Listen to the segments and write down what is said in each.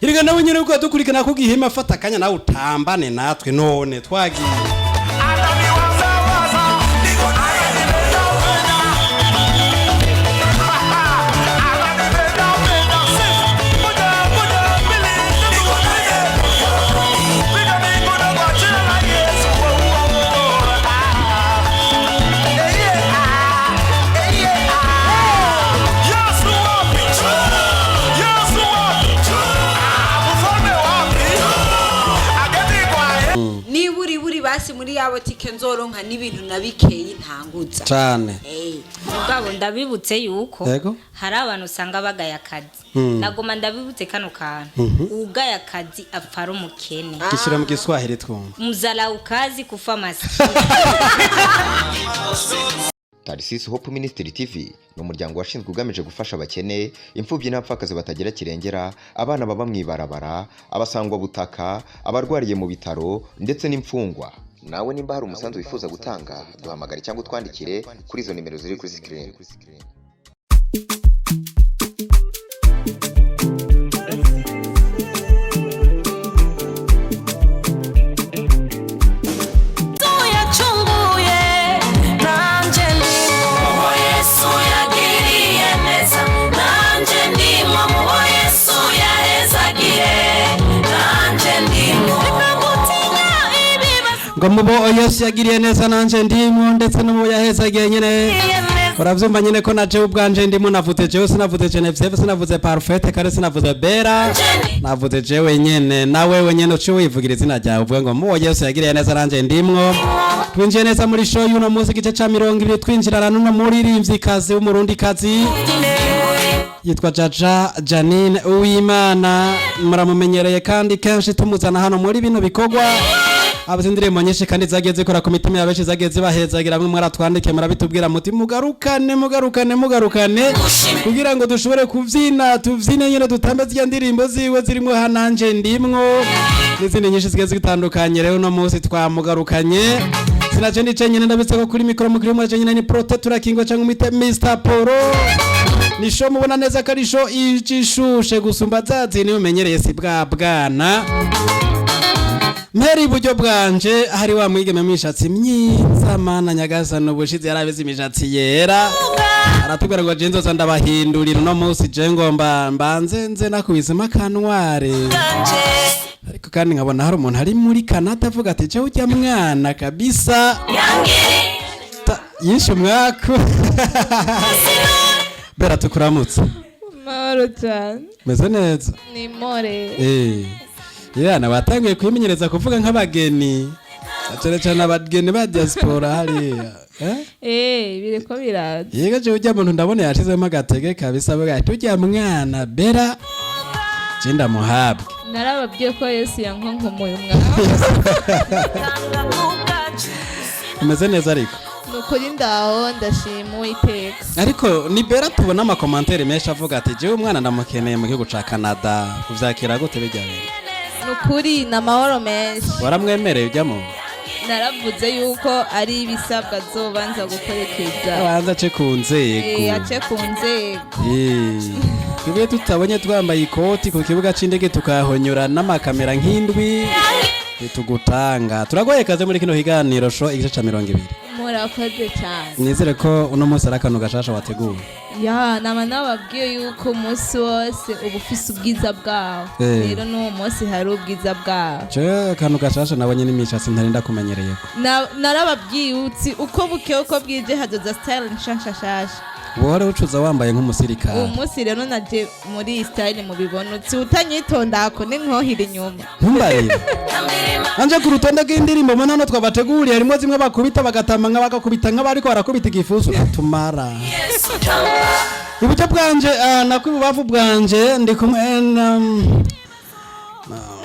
Irega nawe nyene uko dukurikana ko gihema afata akanya nawe utambane natwe none twagiye. basi muri yabo tike nzoronka n'ibintu nabikeye ntanguza cyane ubwo ndabibutse yuko yego hari abantu usanga bagaya akazi nagoma ndabibutse kano kantu ugaya akazi apfara umukene gishira mu Giswahili twumva muzala ukazi kufa masikini. Tarsis Hope Ministry TV no muryango washinzwe ugamije gufasha abakene imfubyi n'abapfakazi batagira kirengera abana baba mwibarabara abasangwa butaka abarwariye mu bitaro ndetse n'imfungwa. Nawe nimba hari umusanzu wifuza gutanga duhamagare cyangwa twandikire kuri izo nimero ziri kuri screen. ngo mubo Yesu yagiriye neza nanje ndimo ndetse no mu yahezagiye nyene uravyumva nyene ko naje ubwanje ndimo navuze jewe sinavuze Genevieve sinavuze Parfait kare sinavuze Bera navuze jewe nyene nawe wenyene uci wivugira izina ryawe uvuga ngo mubo Yesu yagiriye neza nanje ndimwo twinjiye neza muri show y'uno munsi gice ca 20 twinjirana no muri rimvyikazi w'umurundi kazi yitwa Jaja Janine Uwimana muramumenyereye kandi kenshi tumuzana hano muri bino bikogwa abazindire monyeshe kandi zageze kora ku mitima yabeshi zageze bahezagira bamwe mwaratwandike murabitubwira muti mugarukane kugira ngo dushobore kuvyina tuvyine nyene dutambe zya ndirimbo ziwe zirimo hananje ndimwo n'izindi nyinshi zigeze zitandukanye rero no munsi twamugarukanye sinaje ndice nyene ndabitse ko kuri mikro mukiri mu nyene ni protector kingo cyangwa umite Mr Poro nisho mubona neza karisho ijishushe gusumba zazi ni umenyereye si bwana Meri buryo bwanje hari wa mwigeme mishatsi myiza mana nyagasano bushize yarabeze imishatsi yera aratubwira ngo jenzo za ndabahindurira no munsi je ngomba mbanze nze nakubizima kanware ariko kandi nkabona hari umuntu ari muri Canada avuga ati je ujya mwana kabisa yishe mwako Bera tukuramutse Mahoro cyane meze neza ni more yana batangiye kwimenyereza kuvuga nk'abageni cyane abageni ba diaspora hariya bireko biraza yega je ujya muntu ndabona yashizemo agatege kabisa avuga ati ujya mwana Bera cinda muhabwe narababwiye ko Yesu yankonkomoye umwana umeze neza ariko nukuri ndaho ndashima Uwiteka ariko ni Bera tubona ama commentaire menshi avuga ati je umwana ndamukeneye mu gihugu ca Canada kuvyakira gute bijyanye nukuri na mahoro menshi waramwemereye ujyamo naravuze yuko ari ibisabwa zobanza gukorekeza abanza ace ku nzego ace ku nzego twebwe tutabonye twambaye ikoti ku kibuga c'indege tukahonyura n'amakamera nk'indwi tugutanga turagoye kaze muri kino higaniro sho igice ca 20 murakoze cyane nizere ko uno munsi arakano gashasha wateguye nama nababwiye yuko umunsi wose uba ufise ubwiza bwawo rero n'uwo munsi hari ubwiza bwawo je akantu gashasha nabonye n'imishatsi ntarinda kumenyereyeko narababwiye uko buke uko bwije hazoza style nshashashasha Wore ucuza wambaye nk'umusirikare. Uwo munsi rero naje muri style mu bibonutsi utanyitonda ko n'inkohira inyuma. Ntumbarire. Anje ku rutonde rw'indirimbo mwana no twabateguriye harimo zimwe bakubita bagatamba nk'abakubita nk'abariko barakubita igifuso tumara. Ibucyo bwanje nakwibubavu bwanje ndi kumwe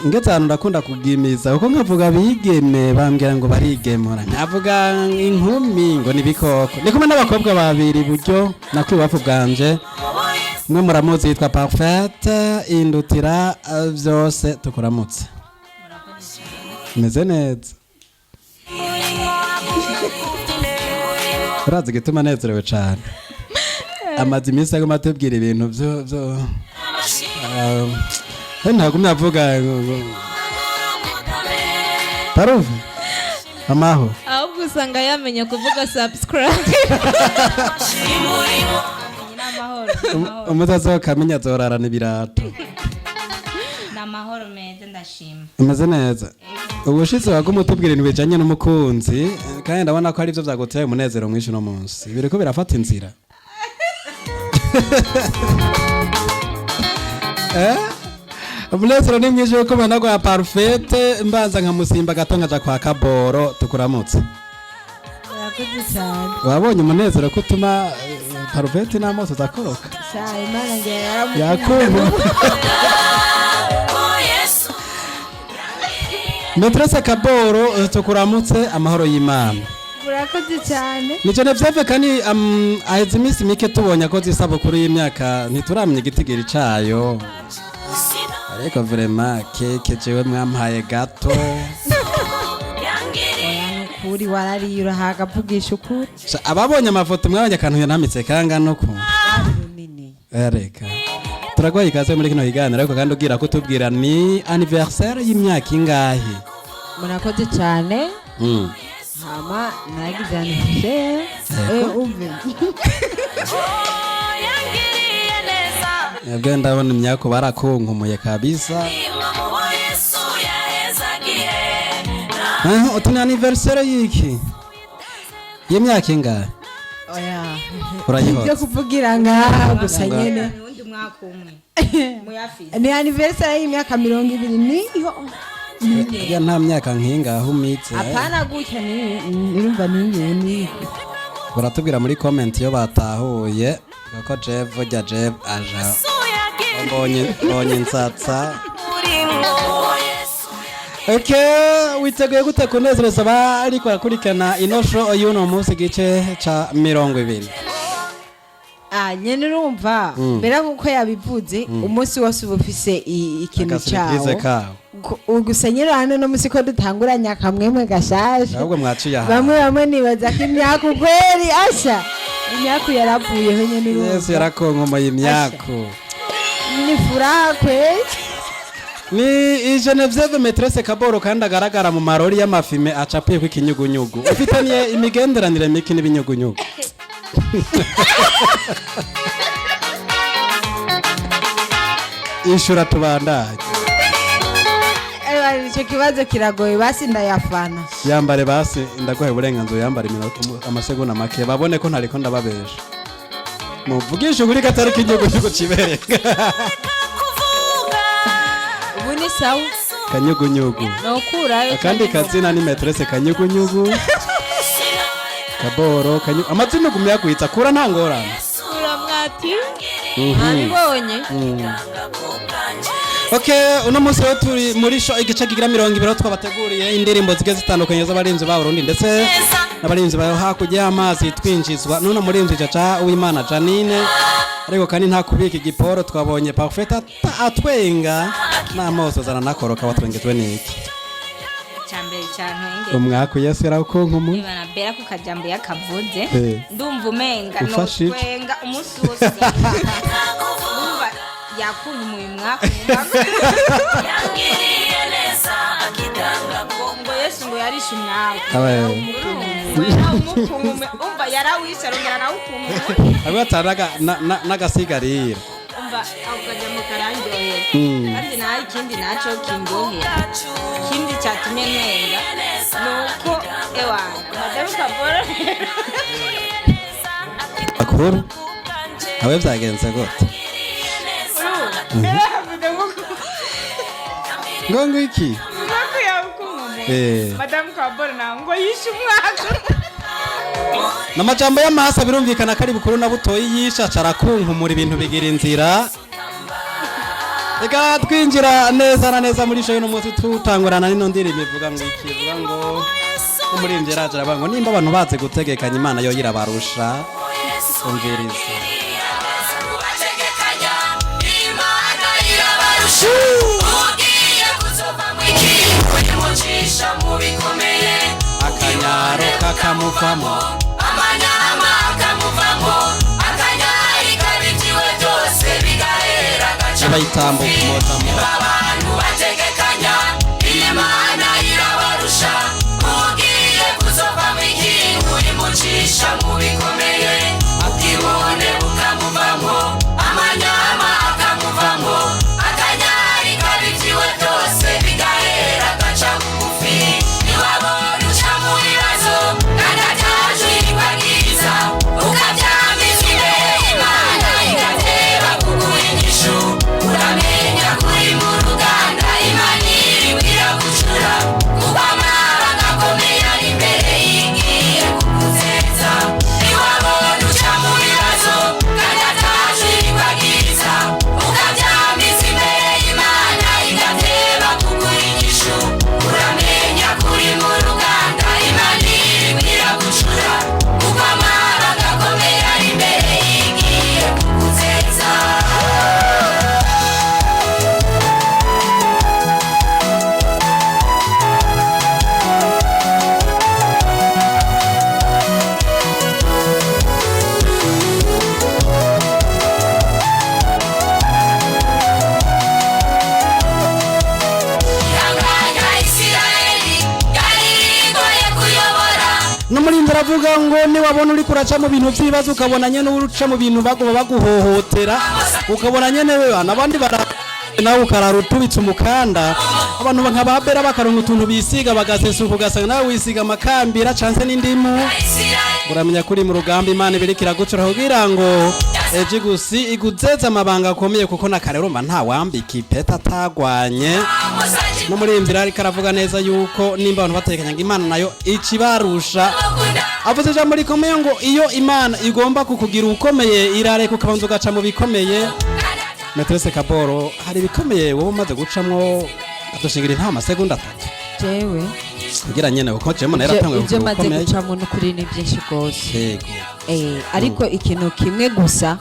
ngezana ndakunda kugimiza uko nkavuga bigeme bambwira ngo barigemura nkavuga inkumi ngo nibikoko ndi kumwe n'abakobwa babiri buryo nakwibubavu bwanje mwe muramuzi yitwa Parfait indutira byose tukuramutse meze neza urazi gituma nezerewe cyane amazi iminsi agoma tubwira ibintu byo ntagumye avuga Paruve amaho ahubwo usanga yamenye kuvuga subscribe. umuzazo kamenya zorarana ibirato namahoro meza ndashima umeze neza ubushize wagumutubwira ibintu bijanye n'umukunzi kandi ndabona ko ari byo byaguteye umunezero mwinshi no munsi biriko birafata inzira umunezero ni mwinshi yuko mbona kwa Parfait mbanza nkamusimba gato nkaja kwa Kaboro tukuramutse Murakoze cyane. wabonye umunezero ko utuma Parfait n'amaso zakoroka Cyane Imana ngiye yaramuye. yakumva Metrese Kaboro tukuramutse amahoro y'Imana Murakoze cyane. Nico nevyeve kandi aheze iminsi mike tubonye ko zisabukuru y'imyaka ntituramenya igitigiri cayo ariko vraiment keke jewe mwampaye gato Kuri warariye urahagavugisha ukuri. ababonye amafoto mwabonye akantu yanamitse kangana uko reka turagoye ikaze muri kino kiganiro ariko kandi ugira ko tubwira ni anniversaire y'imyaka ingahe Murakoze cyane. Hama nagize anniversaire. Umve. yabwe ndabona imyaka barakunkumuye kabisa utuni anniversaire y'iki y'imyaka ingahe Oya. urayihora Byo kuvugira ngaha gusa nyene. undi mwaka umwe muyafise Ni anniversaire y'imyaka 20 niyo. ya nta myaka nk'ingahe umitse Apana gutya nirumva ni. baratubwira muri comment iyo batahuye ko Jeff jya Jeff aja mbonye nsatsa witeguye gute kunezereza abari kwakurikirana ino show y'uno munsi gice ca 20 nyene urumva mbera nkuko yabivuze umunsi wose uba ufise ikintu cyawo ugusenyera hano no musi ko dutanguranya kamwemwe gashasha ahubwo mwaciye aha bamwe nibaza ko imyaka kweri asha imyaka yaravuyeho nyene urumva Yesu yarakonkomoye imyaka ni furaha kweri ni Genevieve Metrese Kaboro kandi agaragara mu marori y'amafime acapuye ku ikinyugunyugu ufitanye imigenderanire miki n'ibinyugunyugu ishura tubandanye icyo kibazo kiragoye basi ndayafana yambare basi ndaguhaye uburenganzira yambare amasegonda make babone ko ntariko ndababesha muvugisha ukuri katari k'igihugu kibereka ubu ni sawa kanyugunyugu nokurayo akandi kazina ni Metrese Kanyugunyugu Kaboro amazina ugumya kwita kura nta ngorane kura mwati nabibonye uno munsi rero turi muri show igice kigira 20 twabateguriye indirimbo zige zitandukanye z'abarinzi ba Burundi ndetse n'abarinzi bayo hakurya y'amazi twinjizwa none murinzi caca uw'Imana Janine ariko kandi nta kubika igiporo twabonye Parfait atwenga n'amoso zana nakoroka watwengezwe n'iki cyambere cyantwenge umwaka Yesu yarakonkomu ibana bera ku kajambo yakavuze ndumva umenga no Ufashije. twenga umunsi wose ndumva yakunkumuye umwaka ngo Yesu ngo yarishe umwaka umva yarawishe arongera nawukunkumwe abataraga n'agasigarira umva akajambo karandyohera kandi nta ikindi naco kindyohera ikindi cyatumye ntenga nuko ewa madamu Kaboro akuru abe byagenze gute ngo ngiki madamu Kaboro ngo yishe umwaka n'amajambo y'amahasa birumvikana ko ari bukuru na butoyi yisha carakunkumura ibintu bigira inzira reka twinjira neza na neza muri show y'uno munsi tutangurana n'ino ndirimbo ivuga ngo iki ivuga ngo umuririmbyi yaraje aravuga ngo nimba abantu baze gutegekanya Imana yo yirabarusha umviriza akanyaro kakamuvamo amanyama akamuvamo akanyari kabitiwe byose bigahera gaca bayitambuka umotamo abantu bategekanya Imana irabarusha ugiye kuzovamo ikintu imucisha mu bikomeye ubwibone bukamuvamo amanyama akamuvamo akanyari kabivyiwe byose bigahera agaca bugufi niwabona uca mu bibazo kandi atajwi ribagiriza ukavyamiza imbere Imana igateba kuguha inyishu uramenya kuri mu ruganda Imana iribwira gucura kuko amabanga akomeye ari imbere yigiye kuguteza niwabona uca mu bibazo kandi atajwi ribagiriza ukavyamiza imbere Imana igateba kuguha inyishu uramenya kuri mu ruganda Imana iribwira gucura kuko amabanga akomeye ari imbere yigiye kuguteza ihanganya Isirayeli yari igoye kuyobora n'umurinzi aravuga ngo niwabona uri kuraca mu bintu by'ibibazo ukabona nyene uruca mu bintu bagoba baguhohotera ukabona nyene wewe n'abandi nawe ukarara utubitse umukanda abantu nk'ababera bakaronka utuntu bisiga bagasesuka ugasanga nawe wisiga amakambira canse n'indimu uramenya kuri mu rugamba Imana ibiriko iragucura kugira ngo eje gusi iguzeze amabanga akomeye kuko nakarero mba nta wambika ipeta atagwanye no muri imvira ariko aravuga neza yuko nimba abantu batekanya ngo Imana nayo ikibarusha avuze ijambo rikomeye ngo iyo Imana igomba kukugira ukomeye irareka ukabanza ugaca mu bikomeye Metrese Kaboro hari ibikomeye wowe umaze gucamwo adushingira nta masegonda 3 jewe kugira nyene uko jemo naratanguye ibyo maze gucamo n'ukuri ni byinshi rwose ariko ikintu kimwe gusa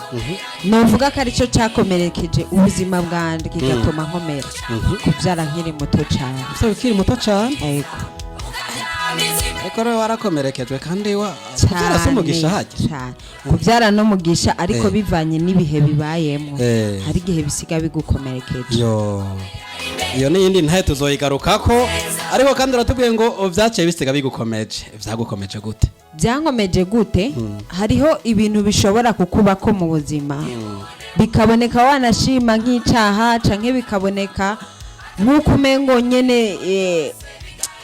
novuga ko aricyo cyakomerekeje ubuzima bwanjye kigatuma nkomera kubyara nkiri muto cyane ese ukiri muto cyane yego ariko rero warakomerekejwe kandi kubyara se umugisha haje kubyara no mugisha ariko bivanye n'ibihe bibayemo hari igihe bisiga bigukomerekeje iyo n'iyindi ntahe tuzoyigarukako ariko kandi uratubwiye ngo vyaciye bisiga bigukomeje vyagukomeje gute byankomeje gute hariho ibintu bishobora kukubako mu buzima bikaboneka wanashima nk'icyaha canke bikaboneka nk'uko umengo nyene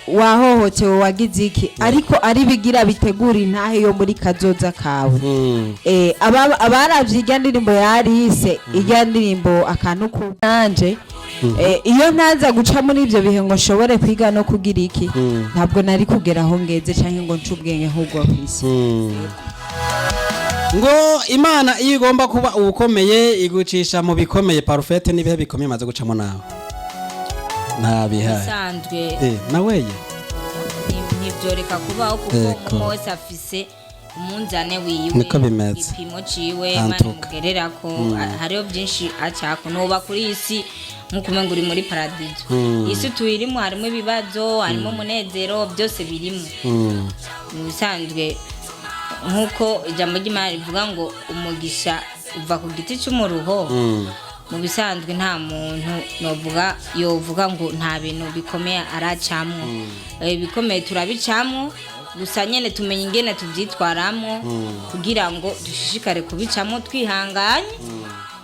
wahohotewe wagize iki ariko ari bigira bitegura intahe yo muri kazoza kawe abaravye irya ndirimbo yarise irya ndirimbo akantu kunanje iyo ntaza guca muri ivyo bihe ngo nshobore kwiga no kugira iki ntabwo nari kugera aho ngeze canke ngo nce ubwenge nk'ubwo kwisi ngo Imana iyo igomba kuba ubukomeye igucisha mu bikomeye parfait n'ibihe bikomeye maze gucamo nawe bisanzwe naweye ntibyoreka kubaho kuko wese afise umunzane wiwe niko bimeze igipimo ciwe Imana mugererako hariho byinshi acako noba kuri isi nk'uko umenga uri muri paradizo isi tuyirimo harimo ibibazo harimo umunezero byose birimo bisanzwe nk'uko ijambo ry'Imana rivuga ngo umugisha uva ku giti cy'umuruho mu bisanzwe nta muntu yovuga ngo nta bintu bikomeye aracamwo bikomeye turabicamwo gusa nyene tumenye ingene tuvyitwaramo kugira ngo dushishikare kubicamo twihanganye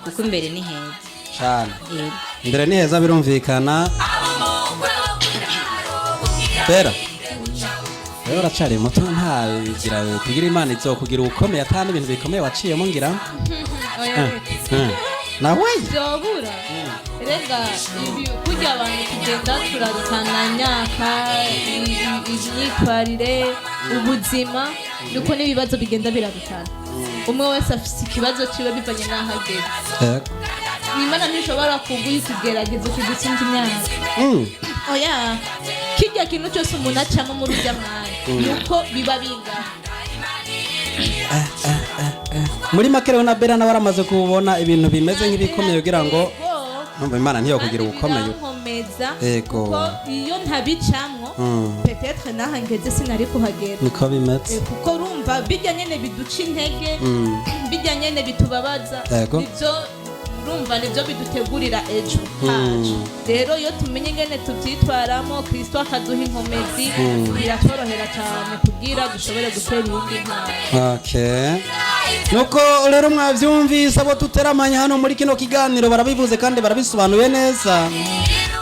kuko imbere ni heza cyane imbere ni heza birumvikana Bera rero uracari muto ntabigira kugira Imana izokugira ubukomeye atandi ibintu bikomeye waciyemo ngira nawe byobura rega ibi kujya abantu kugenda turarutana myaka imyitwarire ubuzima nuko n'ibibazo bigenda birarutana umwe wese afite ikibazo ciwe bivanye n'aho ageze Imana ntishobora kuguha ikigeragezo kigutsinda imyaka oya kijya kintu cyose umuntu acamo muri urya mwanya nuko biba bingana muri make rero na Bera nawe aramaze kubona ibintu bimeze nk'ibikomeye kugira ngo numva Imana ntiyo kugira ubukomeye yego iyo ntabicamwo peut-être nahangeze sinari kuhagera niko bimeze kuko urumva bijya nyene biduca intege bijya nyene bitubabaza nivyo urumva nibyo bidutegurira ejo hacu rero iyo tumenye ingene tubyitwaramo kristo akaduha inkomezi biratworohera cyane kugira dushobore gutera iyindi ntambwe. Okay. Nuko rero mwavyumvise abo tuteramanya hano muri kino kiganiro barabivuze kandi barabisobanuye neza.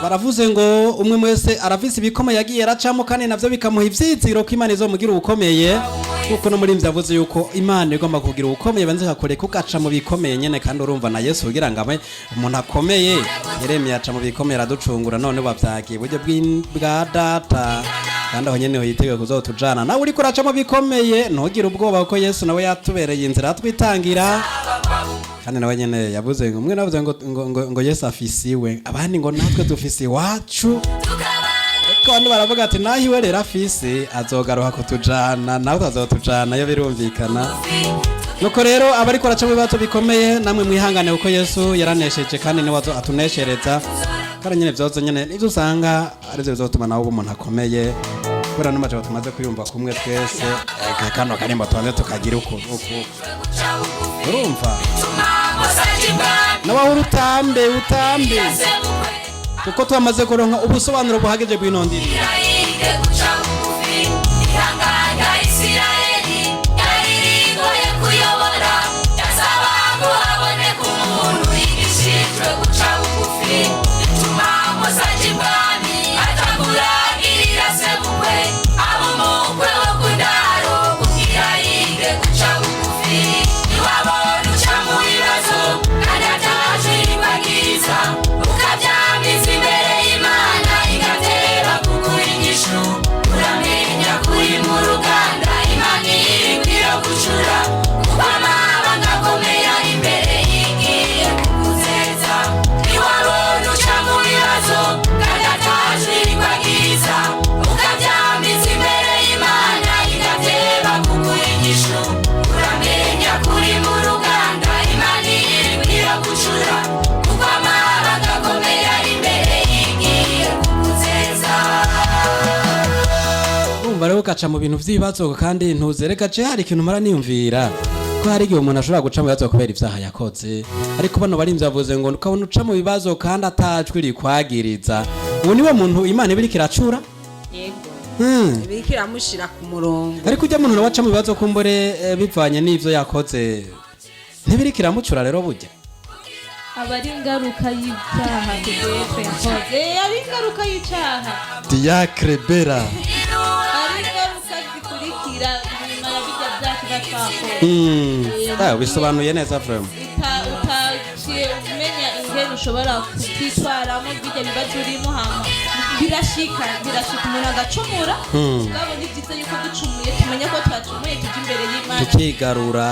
Baravuze ngo umwe mwese arafise ibikomeye yagiye aracamo kandi navyo bikamuha ivyiziro ko Imana izomugira ubukomeye. Kuko no muri mvyavuze yuko Imana igomba kugira ubukomeye banze kakoreka ugaca mu bikomeye nyene kandi urumva na Yesu kugira ngo umuntu akomeye Yeremiya aca mu bikomeye araducungura none bavyagiye buryo bwa data kandi aho nyene yiteguye kuzotujana nawe uriko uraca mu bikomeye ntugire ubwoba kuko Yesu nawe yatubereye inzira twitangira kandi nawe nyene yavuze ngo umwe navuze ngo Yesu afisiwe abandi ngo natwe dufisi wacu kandi baravuga ati naho iwe rero afise azogaruka kutujana nawe azotujana yo birumvikana. Nuko rero abariko baraca mu bibazo bikomeye namwe mwihangane kuko Yesu yaranesheje kandi niwe atuneshereza kandi nyene vyozo nyene nivyo usanga arivyo bizotuma nawe umuntu akomeye kubera n'amaje tumaze kuyumva kumwe twese kano karimbo tubanze tukagira uko urumva nawe utambe kuko twamaze kuronka ubusobanuro buhageje bw'inondiri. Bari ukaca mu bintu vy'ibibazo kandi ntuzereka ce hari ikintu mara niyumvira ko hari igihe umuntu ashobora guca mu bibazo kubera ivyaha yakoze ariko bano bari mvyavuze ngo ukabona uca mu bibazo kandi atajwi rikwagiriza ubu niwe muntu Imana ibiriko iracura yego ibiriko iramushira ku murongo ariko ujya muntu waca mu bibazo kumbure bivanye n'ivyo yakoze ntibiriko iramucura rero burya abari ingaruka y'icyaha tugeze yakoze ari ingaruka y'icyaha Diacre Bera zikurikira nyuma ya bijya byacu batwakoze bisobanuye neza vraiment utaciye umenya ingene ushobora kutitwaramo bijya bibazo urimo hama birashika umuntu agacumura mugabo ni byiza yuko ducumuye tumenye ko twacumuye tujya imbere y'Imana tukigarura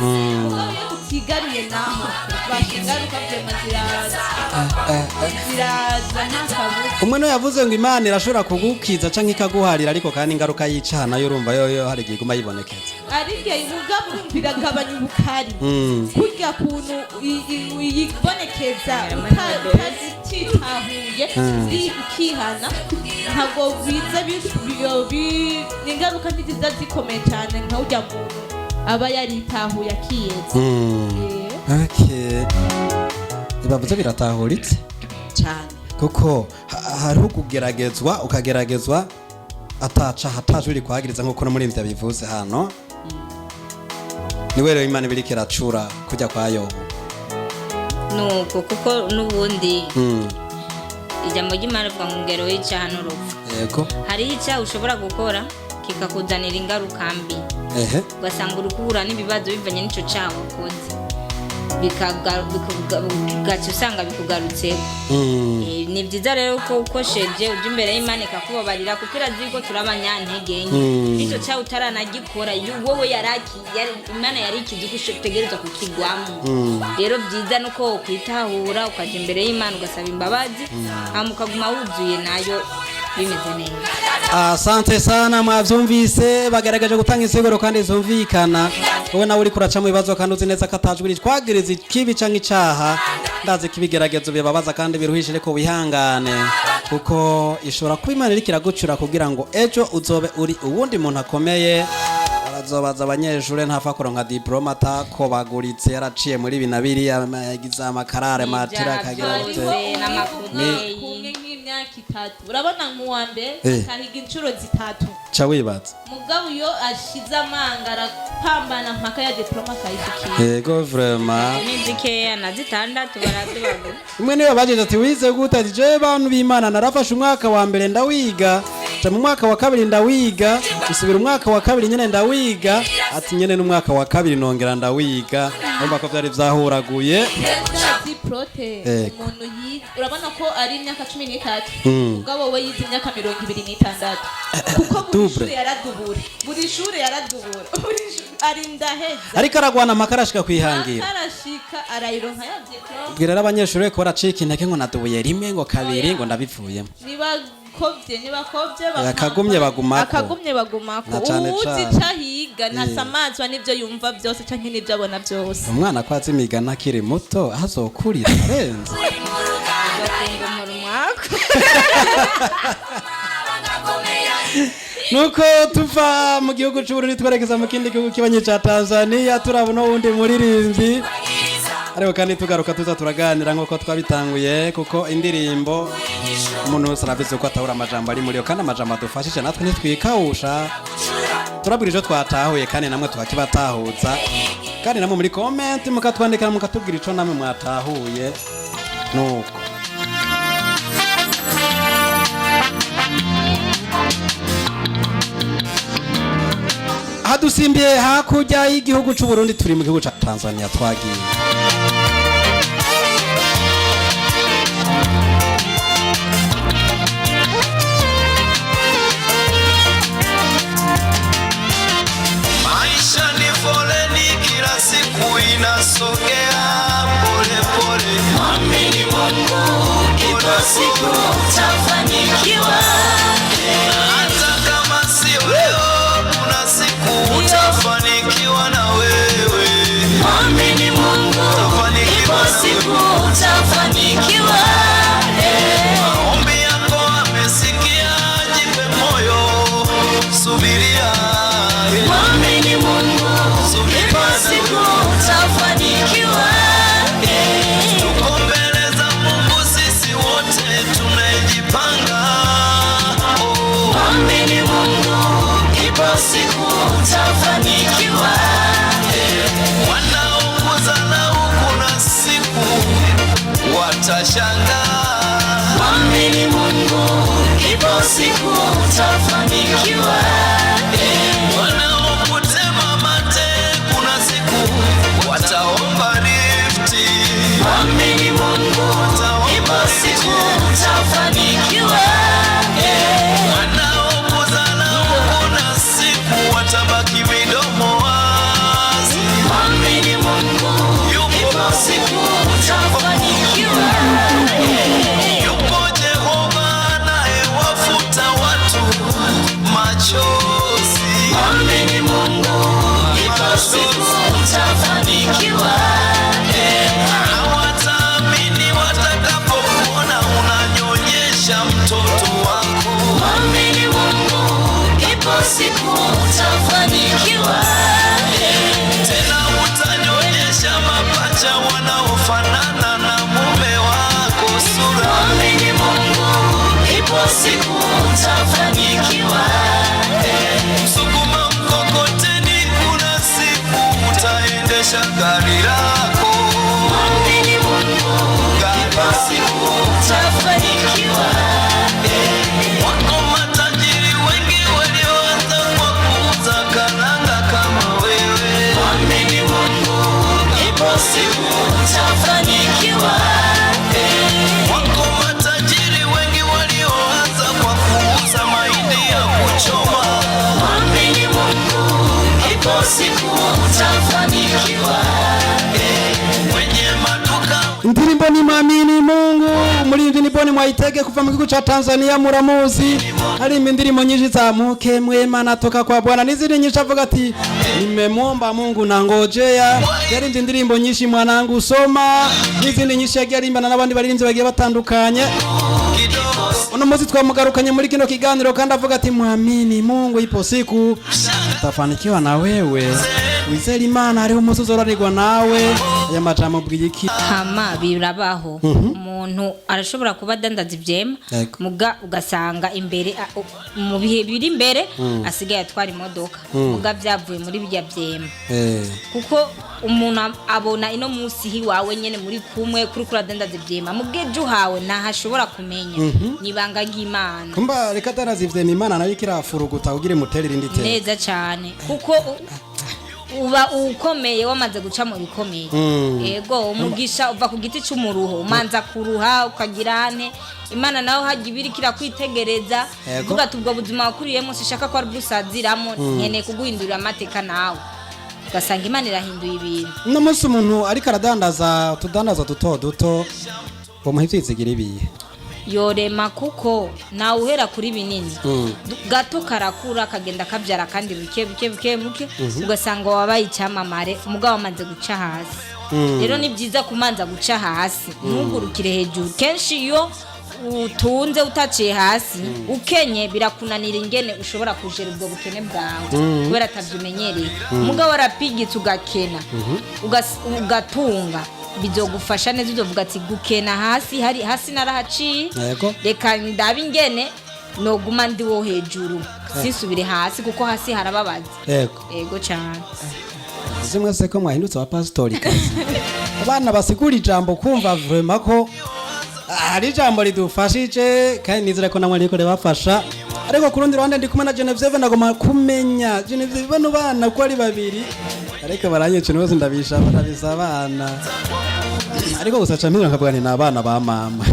mugabo iyo tutigaruye naho bashingaruka vyema ziraza ntakabuza umwe no yavuze ngo Imana irashobora kugukiza canke ikaguharira ariko kandi ingaruka y'icyaha nayo urumva yo hari igihe iguma yibonekeza ariko umugabo urumvira gabanya ubukari kurya kuntu yibonekeza utazitahuye ukihana ntabwo biza ingaruka ntiziza zikomeye cyane nka ujya muntu aba yaritahuye akiyeza bavuze biratahuritse cyane kuko hariho kugeragezwa ukageragezwa atajwi rikwagiriza nk'uko no muri mvya bivuze hano niwe rero Imana ibiriko iracura kujya kwa Yobu nuko kuko n'ubundi ijambo ry'Imana rivuga mu ngero y'icyaha n'urupfu yego hari icyaha ushobora gukora kikakuzanira ingaruka mbi ugasanga uri guhura n'ibibazo bivanye n'ico cyaha ukoze bigaca usanga bikugarutseho ni byiza rero ko ukosheje ujya imbere y'Imana ikakubabarira kuko irazi ko turi abanyantege nke nicyo cyaha utaranagikora wowe Imana yari ikizi ko utegerezwa kukigwamo rero byiza nuko ukwitahura ukajya imbere y'Imana ugasaba imbabazi hama ukaguma wuzuye nayo bimeze neza. Asante sana mwavyumvise bagaragaje gutanga insiguro kandi zumvikana wowe nawe uri kuraca mu bibazo kandi uzi neza ko atajwi twagiriza ikibi canke icaha ndazi kibigeragezo bibabaza kandi biruhishije ko wihangane kuko ishobora kuba Imana iriko iragucura kugira ngo ejo uzobe uri uwundi muntu akomeye azobaza abanyeshure ntafa kuronka diploma atakobaguritse yaraciye muri binabiri yagize amakarare matira kagira Byose n'amafudeyi kumwe nk'imyaka 3 urabona nk'uwa mbere akahiga inshuro 3 ca wibaza mugabo iyo ashize amanga arapambana mpaka ya diploma akayishikiye yego vraiment n'izikeya na 6 baratubagura umwe niwe bajeje ati wize gute ati je bantu b'Imana narafashe umwaka wa mbere ndawiga ca mu mwaka wa kabiri ndawiga usubira umwaka wa kabiri nyene ndawiga ati nyene n'umwaka wa kabiri nongera ndawiga urumva ko vyari vyahuraguye prote umuntu urabona ko ari imyaka 13 mugabo we yize imyaka 26 kuko buri shure yaradubura arinda heza ariko aragwana makarashika kwihangira arashika arayironka ya diploma bwira abanyeshure ko baracika intege ngo nadubuye rimwe ngo kabiri ngo ndabivuyemo nibakobye akagumye bagumako uzi cahiga ntasamazwa n'ivyo yumva byose canke n'ivyo abona byose umwana ko azi imigana akiri muto azokurira arenze nuko tuva mu gihugu c'Uburundi twerekeza mu kindi gihugu kibanye ca Tanzania turabona wundi muririmbyi ariko kandi tugaruka tuza turaganira nk'uko twabitanguye kuko indirimbo umuntu wese arabizi ko atahura amajambo ari muri yo kandi amajambo adufashije natwe ntitwikawusha turabwira ivyo twatahuye kandi namwe tukakibatahuza kandi namwe muri comment mukatwandikira mukatubwira ico namwe mwatahuye nuko hadusimbiye hakurya y'igihugu c'Uburundi turi mu gihugu ca Tanzania twagiye maisha ni foleni kila siku inasogea pole pole amini Mungu kila siku utafanikiwa hata kama sio leo kuna siku utafanikiwa na wewe amini Mungu kila siku utafanikiwa maombi yako amesikia jipe moyo subiria amini Mungu kila siku utafanikiwa tuko mbele za Mungu sisi wote tunajipanga amini Mungu kila siku utafanikiwa wanaokuza na huku na siku watashangaa amini Mungu kila siku utafanikiwa wanaokutema mate kuna siku wataomba lifti amini Mungu kila siku utafanikiwa wanaokudharau kuna siku watabaki midomo wazi amini Mungu yupo siku utafanikiwa yupo Jehova anayewafuta watu machozi amini Mungu kila siku utafanikiwa hawataamini watakapokuona unanyonyesha mtoto wako amini Mungu ipo siku utafanikiwa tena utanyonyesha mapacha wanaofanana na mume wako sura amini Mungu ipo siku utafanikiwa sukuma mkokoteni kuna siku utaendesha gari lako amini Mungu ipo siku utafanikiwa wako matajiri wengi walioanza kwa kuuza karanga kama wewe amini Mungu ipo siku utafanikiwa wako matajiri wengi walioanza kwa kuuza mahindi ya kuchoma amini Mungu ipo siku utafanikiwa wenye maduka indirimbo ni mwamini Mungu umuririmbyi ni Boni Mwayitege kuva mu gihugu ca Tanzania muramuzi hari indirimbo nyinshi za muke mwema natoka kwa Bwana n'izindi nyinshi avuga ati nimemwomba Mungu na ngojea yari indirimbo nyinshi mwanangu usoma n'izindi nyinshi yagiye arimbana n'abandi baririmbyi bagiye batandukanye uno muzi twamugarukanye muri kino kiganiro kandi avuga ati mwamini Mungu ipo siku utafanikiwa na wewe wizera imana hariho umunsi uzoranirwa nawe aya majambo bw'iki hama birabaho umuntu arashobora kuba adandaza ivyema muga ugasanga imbere mu bihe biri imbere asigaye atwara imodoka muga vyavuye muri bijya vyema kuko umuntu abona ino munsi hiwawe nyene muri kumwe kuri kuradandaza ivyema mubweje uhawe ntahashobora kumenya nibanga ry'Imana kumba reka daraza ivyema imana nayo ikirafuruguta kugira imuterere indi tera neza cyane kuko uba ukomeye wamaze guca mu bikomeye yego umugisha uva ku giti cy'umuruho umanza kuruha ukagirane Imana naho hajya ibiri kira kwitegereza vuga tubwo buzima wakuriyemo sishaka ko ari busaziramo nkene kuguhindurira amateka nawe ugasanga Imana irahinduye ibintu no munsi umuntu ariko aradandaza tudandaza duto duto umuhitwizigira ibiye yorema kuko nawe uhera kuri binini gato karakura kagenda kabyara kandi buke ugasanga wabaye icyamamare umugabo wamaze guca hasi rero ni byiza kumanza guca hasi ntugurukire hejuru kenshi iyo utunze utaciye hasi ukenye birakunanira ingene ushobora kujera ubwo bukene bwawe kubera atavyimenyereye umugabo arapigitse ugakena ugatunga bizogufasha neza uzovuga ati gukena hasi narahaciye reka ndabe ingene noguma ndi wo hejuru sisubire hasi kuko hasi harababaza yego cyane zimwe se ko mwahindutse wa pastori kazi abana basigura ijambo kumva vraiment ko hari ijambo ridufashije kandi nizere ko namwe riko rebafasha ariko kurundi ruhande ndi kumwe na Genevieve ndagoma kumenya Genevieve bano bana ko ari babiri ariko baranyece nose ndabisha abana ariko gusa camira nkabwani na abana ba mama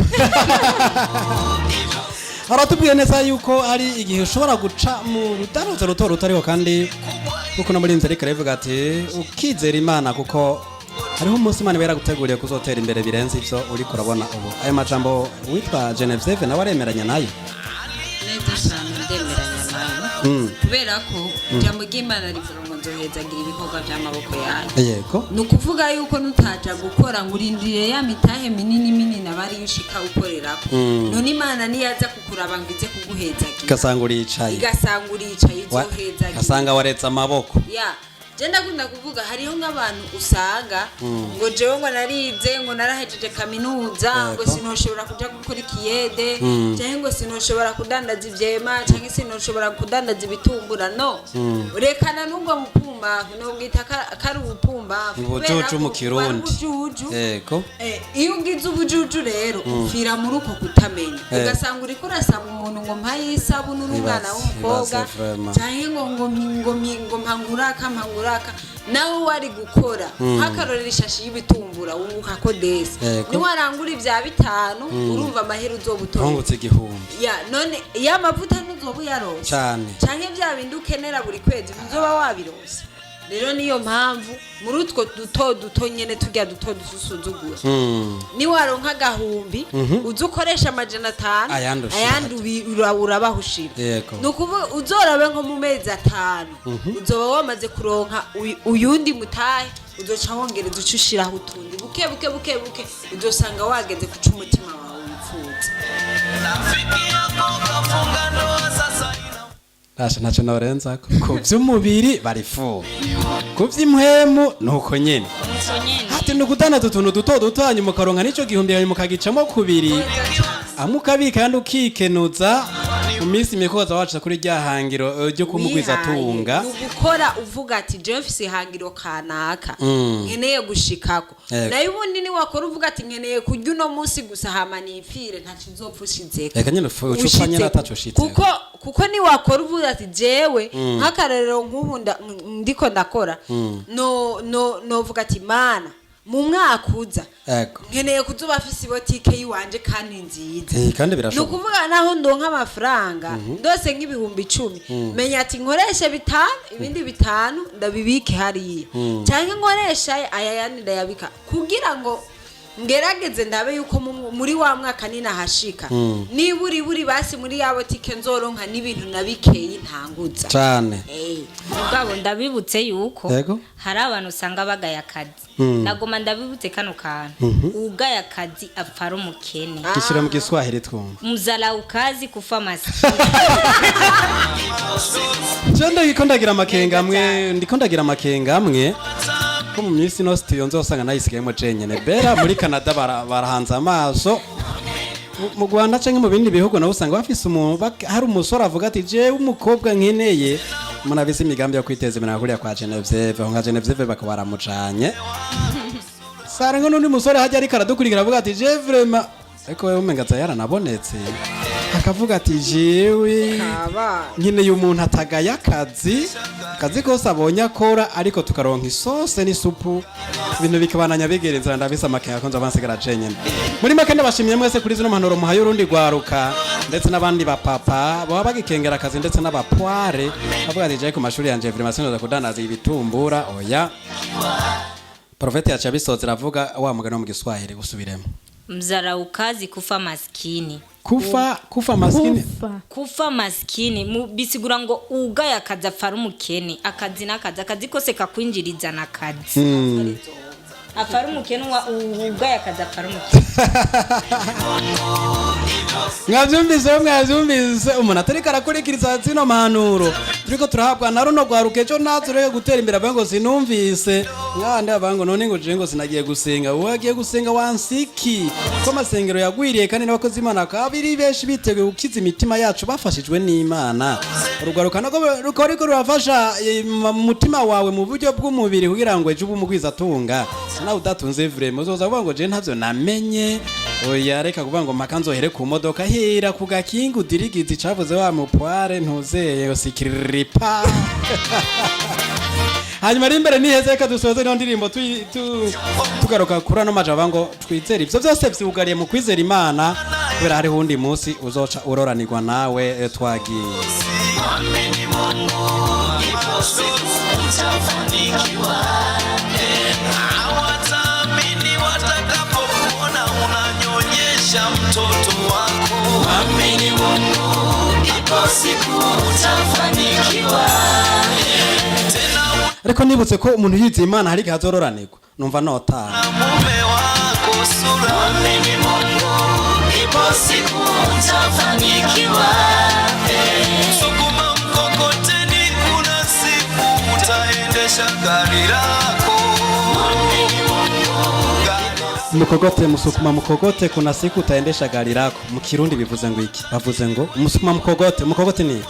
aratubwiye neza yuko ari igihe ushobora guca mu rudaruzo ruto ariko kandi kuko no muri nzeri karevuga ati ukizera Imana kuko hariho umunsi Imana bera guteguriye kuzotera imbere birenze ivyo uri kurabona ubu ayo majambo witwa Genevieve nawe aremeranya nayo neza cyane ndemeranya nayo kubera ko ijambo ry'Imana rivuga ngo nzohezagira ibikorwa by'amaboko yanyu yego nukuvuga yuko nutaja gukora ngurindire ya mitahe minini abari yushika ukorerako none Imana niyaza kukuraba ngize kuguhezagira gasanga uricaye izohezagira gasanga waretse amaboko Jenda kunda kuvuga hariho nk'abantu usanga ngo jewe ngo narize ngo narahejeje kaminuza ngo sinoshobora kuja gukora ikiyede cyangwa ngo sinoshobora kudandaza ivyema cyangwa sinoshobora kudandaza ibitumbura no rekana nubwo mupumba no bwita kari ubupumba ubujuju mu Kirundi yego iyo ugize ubujuju rero ufira muri uko kutamenya ugasanga uri kurasaba umuntu ngo mpaye isabune n'umwana w'umukobwa cyangwa ngo mpanguraka nawe wari gukora hakarorera ishashi y'ibitumbura wunguka ko desi niwarangura ibya 5 urumva amahera uzobutora ungutse igihumbi none ya mavuta ntuzobu yarose cyane bya bindi ukenera buri kwezi uzoba wabirose rero niyo mpamvu muri utwo duto nyene turya duto dususuzugura ni waronka agahumbi uzukoresha amajana 5 ayandi urabahushira nukuvuga uzorabe nko mu mezi 5 uzoba wamaze kuronka uyundi mutahe uzoca wongereza ucushiraho utundi buke uzosanga wageze kuca umutima wawe wipfuza ntacyo narenza ku by'umubiri barifu ku by'impwemu nuko nyene hati nukudandaza utuntu duto hanyuma ukaronka n'icyo gihumbi hanyuma ukagicamo kubiri amukabika kandi ukikenuza mu minsi mikoza wacu kuri rya hangiro ryo kumugwiza tunga gukora uvuga ati je mfise hangiro kanaka nkeneye gushikako nayo ubundi ni wakora uvuga ati nkeneye kurya uno munsi gusa hama nipfire ntacu nzopfushizeko reka nyene ucupa nyene ataco shitse kuko ni wakora uvuga ati jewe nk'akarerero nk'ubu ndiko ndakora no vuga ati mana mu mwaka uza nkeneye kuzuba afise ibotike yiwanje kandi nziza kandi birashoboka nukuvuga naho ndonka amafaranga ndose nk'ibihumbi 10 menya ati nkoreshe 5 ibindi 5 ndabibike hariya cyangwa nkoresha aya yandi ndayabika kugira ngo ngerageze ndabe yuko muri wa mwaka ninahashika niba uri basi muri yabo tike nzoronka n'ibintu nabikeye ntanguza cyane. mugabo ndabibutse yuko Yego. hari abantu usanga bagaya akazi nagoma ndabibutse kano kantu ugaya akazi apfa ari umukene Gishyira mu Giswahili twumva. muzala ukazi kufa masikini Je ndagira amakenga amwe ko mu minsi no studio nzosanga nayisigayemo cenyene bera muri Canada barahanze amaso mu Rwanda canke mu bindi bihugu naho usanga bafise hari umusore avuga ati je umukobwa nkeneye munabise imigambi yo kwiteza imbere kuriya kwa Genevieve nka Genevieve bakabaramucanye sare ngo n'undi musore hajya ari karadukurikira avuga ati je vraiment ariko wewe umenga yaranabonetse akavuga ati jewe nyine y'umuntu atagaya akazi kose abonye akora ariko tukaronka isose n'isupu ibintu bikabananya bigereza ndabisa makenga konza bansigara cenyene muri make ndabashimiye mwese kuri zino mpanuro muhaye urundi gwaruka ndetse n'abandi bapapa baba bagikengera akazi ndetse n'abapware avuga ati je ku mashuri yanje vraiment sinoza kudanaza ibitumbura oya Profeti yacha bisoze ravuga wa mugano mu Giswahili gusubiremo mzara ukazi kufa maskini kufa maskini kufa maskini bisigura ngo ugaya akazi afara umukene akazi n'akazi kose kakwinjiriza n'akazi afara umukene ugaya akazi afara umukene mwavyumvise umuntu atariko arakurikiriza zino mpanuro turiko turahabwa na runo rwarukejo nazureke gutera imbere abango sinumvise mwande abango none ngo je ngo sinagiye gusenga wagiye gusenga wansiki ko masengero yagwiriye kandi n'abakozi Imana kabiri beshi biteguye gukiza imitima yacu bafashijwe n'Imana urugwaruka nako rukoriko rurafasha mutima wawe mu buryo bw'umubiri kugira ngo ejo ubumugwiza tunga nawe udatunze vraiment uzoza kuvuga ngo je ntavyo namenye oya reka kuvuga ngo maka nzohere ku modoka hera ku gakinga udirigizi cavuze wa mupware ntuzeye yosikiripa hanyuma ari imbere niheze reka dusoze no ndirimbo tugaruka kuri no majaba ngo twizere ivyo byose vyugariye mu kwizera Imana kubera hari hundi munsi uzoca uroranirwa nawe twagiye Amini Mungu ipo siku utafanikiwa. Hawatamini watakapokuona unanyonyesha mtoto wako. Amini Mungu ipo siku utafanikiwa. Ariko nibutse ko umuntu yize Imana hari gazororanirwa numva nota mume wako sura. Amini Mungu ipo siku utafanikiwa. Sukuma mkokoteni kuna siku utaendesha gari lako. Mukogote musukuma mukogote kuna siku utaendesha gari lako mu Kirundi bivuze ngo iki bavuze ngo musukuma mukogote ni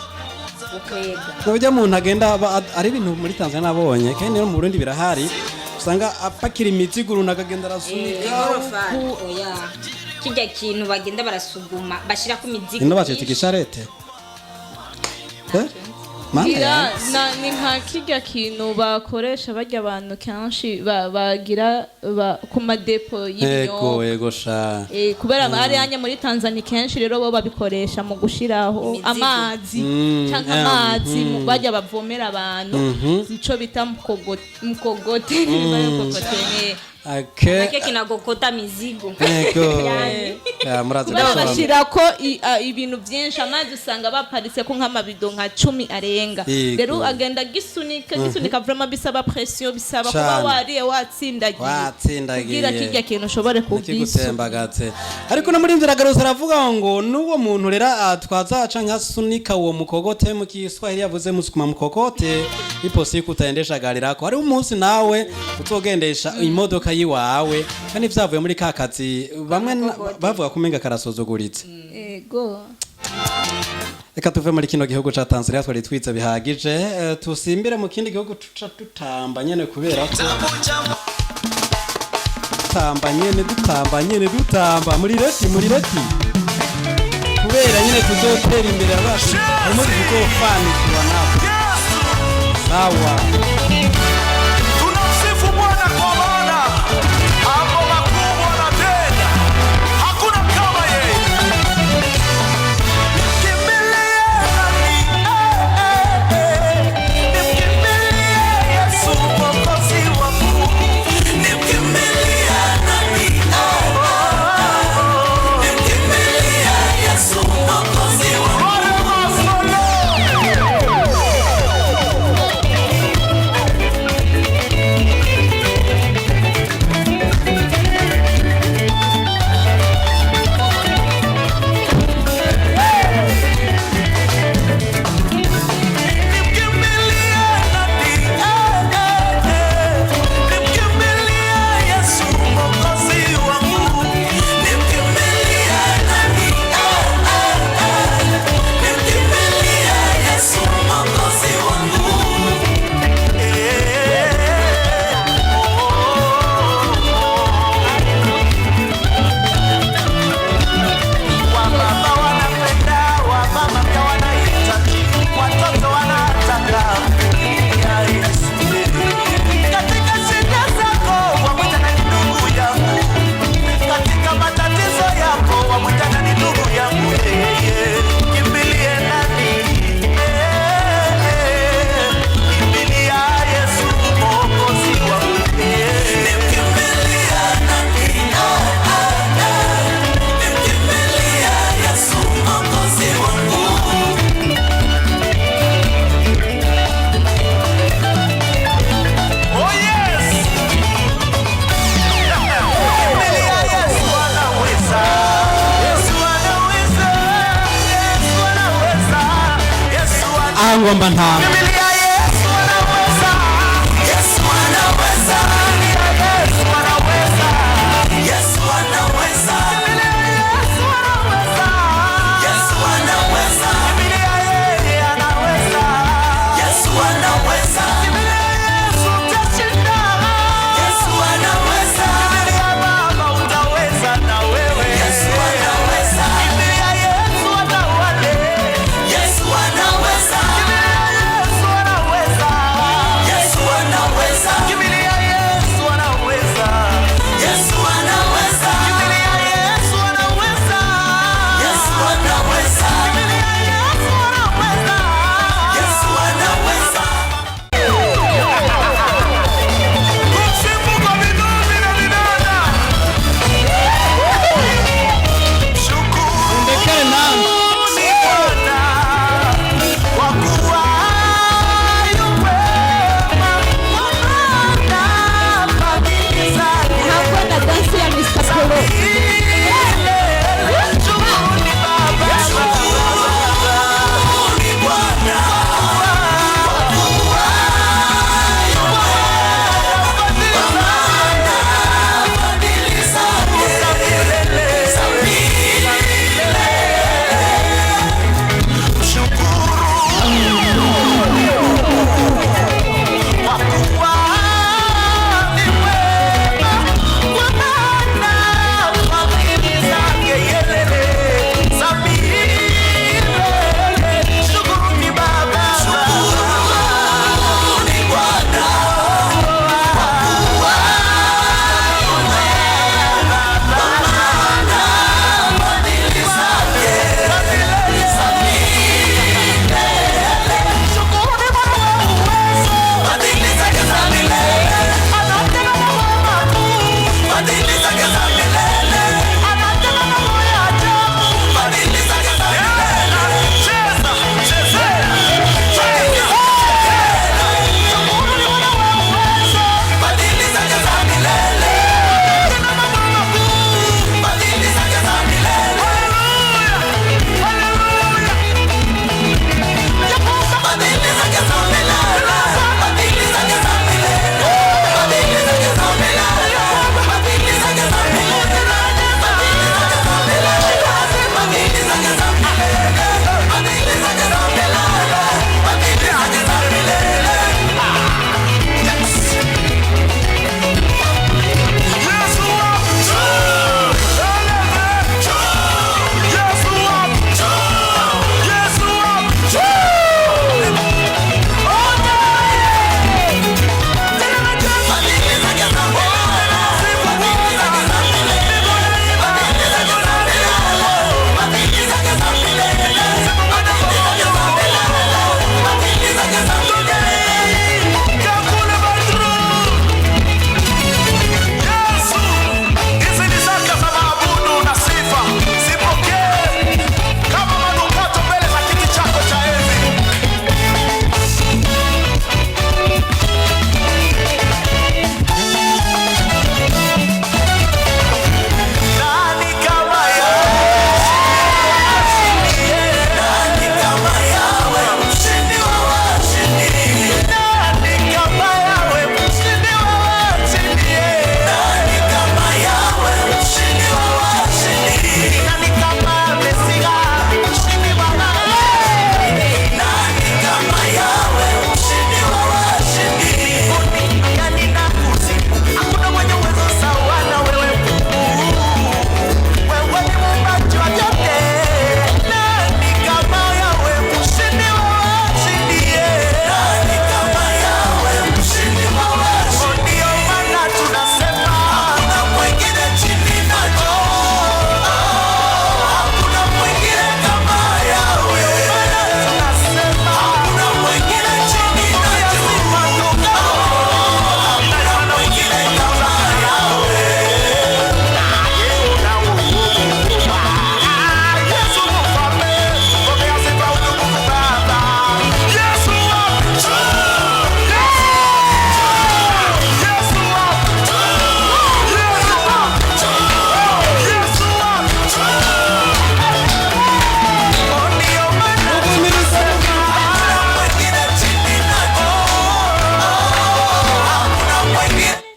Nujya muntu agenda ari ibintu muri Tanzania nabonye kandi no mu Burundi birahari usanga apakira imizigo runakagenda rasunika oya kijya kintu bagenda barasuguma bashira ku mizigo ino bacete gisharete ni nka kijya kintu bakoresha bajya abantu kenshi bagira ku madepo y'ibinyobwa yego sha kubera ari anya muri Tanzania kenshi rero bo babikoresha mu gushiraho amazi cyangwa amazi bajya bavomera abantu nico bita mukogote Ake kinagokota mizigo. Ya muraza bashira ko ibintu byinshi amazi usanga baparitse ko nk'amabido nka 10 arenga. Rero agenda gisunika vraiment bisaba pression bisaba kuba wariye watsindagiye. Kugira kijya kintu ushobore kubisembagaze. Ariko no muri nzira garuza aravuga ngo nuwo muntu rera twazaca nka sunika uwo mukogote mu Kiswahili yavuze musukuma mukogote iposi kutaendesha gari lako. Ari umunsi nawe uzogendesha imodoka yiwawe kandi vyavuye muri kakazi bamwe bavuga kumenga karasozoguritse ego reka tuve muri kino gihugu ca Tanzania twari twiza bihagije tusimbire mu kindi gihugu tuca tutamba nyene kubera ko dutamba muri reti kubera nyene tuzotera imbere abacu harimo tuzofanikirwa nabo sawa. ngomba ntama. Biblia Yesu anaweza. Yesu anaweza. Yesu anaweza. Yesu anaweza. Yesu anaweza. Yesu anaweza. Biblia yeye anaweza. Yesu anaweza. Biblia Yesu utashinda. Yesu anaweza. Biblia Baba utaweza na wewe. Yesu anaweza. Biblia Yesu atawale. Yesu anaweza. Biblia Yesu